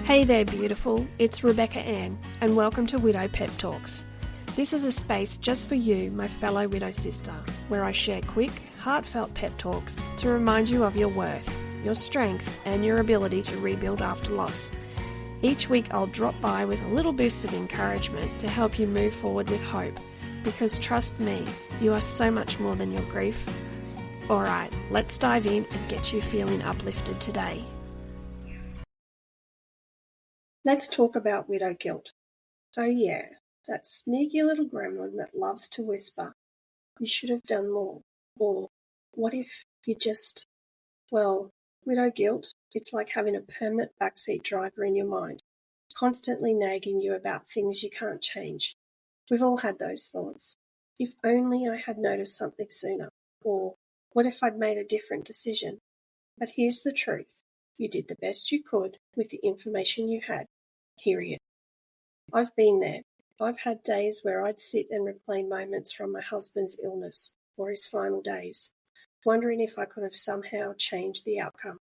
Hey there, beautiful. It's Rebecca Ann, and welcome to Widow Pep Talks. This is a space just for you, my fellow widow sister, where I share quick, heartfelt pep talks to remind you of your worth, your strength, and your ability to rebuild after loss. Each week I'll drop by with a little boost of encouragement to help you move forward with hope, because trust me, you are so much more than your grief. Alright, let's dive in and get you feeling uplifted today. Let's talk about widow guilt. Oh yeah, that sneaky little gremlin that loves to whisper, you should have done more, or what if you just... Well, widow guilt, it's like having a permanent backseat driver in your mind, constantly nagging you about things you can't change. We've all had those thoughts. If only I had noticed something sooner, or what if I'd made a different decision? But here's the truth. You did the best you could with the information you had. Period. I've been there. I've had days where I'd sit and replay moments from my husband's illness or his final days, wondering if I could have somehow changed the outcome.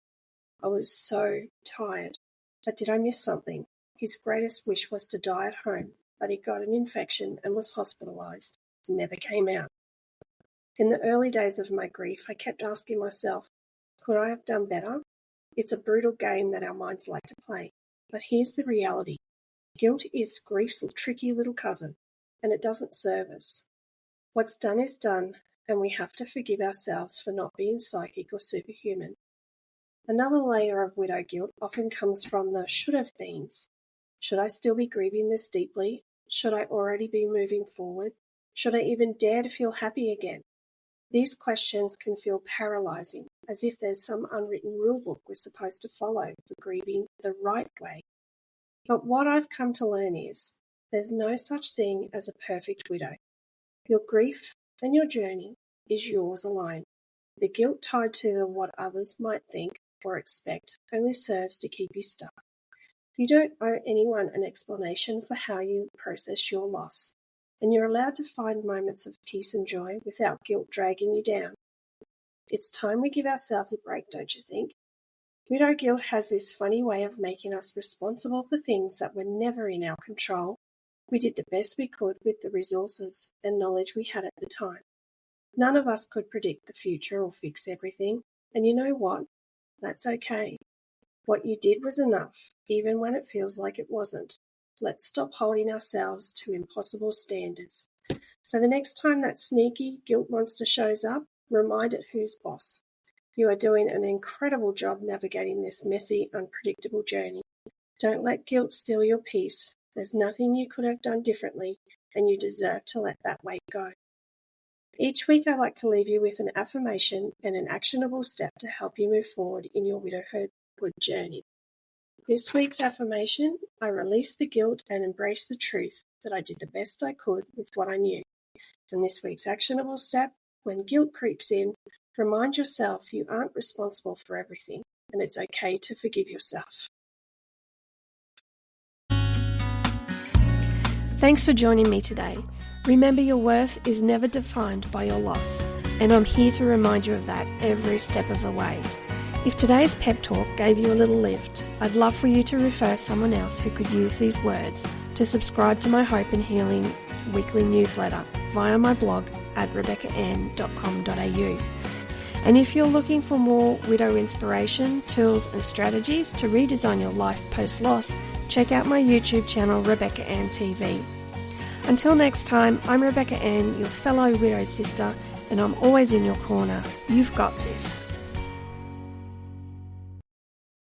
I was so tired. But did I miss something? His greatest wish was to die at home, but he got an infection and was hospitalized. Never came out. In the early days of my grief, I kept asking myself, could I have done better? It's a brutal game that our minds like to play. But here's the reality. Guilt is grief's tricky little cousin, and it doesn't serve us. What's done is done, and we have to forgive ourselves for not being psychic or superhuman. Another layer of widow guilt often comes from the should-have-beens. Should I still be grieving this deeply? Should I already be moving forward? Should I even dare to feel happy again? These questions can feel paralyzing, as if there's some unwritten rulebook we're supposed to follow for grieving the right way. But what I've come to learn is, there's no such thing as a perfect widow. Your grief and your journey is yours alone. The guilt tied to the what others might think or expect only serves to keep you stuck. You don't owe anyone an explanation for how you process your loss, and you're allowed to find moments of peace and joy without guilt dragging you down. It's time we give ourselves a break, don't you think? Widow guilt has this funny way of making us responsible for things that were never in our control. We did the best we could with the resources and knowledge we had at the time. None of us could predict the future or fix everything, and you know what? That's okay. What you did was enough, even when it feels like it wasn't. Let's stop holding ourselves to impossible standards. So the next time that sneaky guilt monster shows up, remind it who's boss. You are doing an incredible job navigating this messy, unpredictable journey. Don't let guilt steal your peace. There's nothing you could have done differently, and you deserve to let that weight go. Each week I like to leave you with an affirmation and an actionable step to help you move forward in your widowhood journey. This week's affirmation, I release the guilt and embrace the truth that I did the best I could with what I knew. And this week's actionable step, when guilt creeps in, remind yourself you aren't responsible for everything, and it's okay to forgive yourself. Thanks for joining me today. Remember, your worth is never defined by your loss, and I'm here to remind you of that every step of the way. If today's pep talk gave you a little lift, I'd love for you to refer someone else who could use these words to subscribe to my Hope and Healing weekly newsletter via my blog at rebeccaann.com.au. And if you're looking for more widow inspiration, tools and strategies to redesign your life post-loss, check out my YouTube channel, Rebecca Ann TV. Until next time, I'm Rebecca Ann, your fellow widow sister, and I'm always in your corner. You've got this.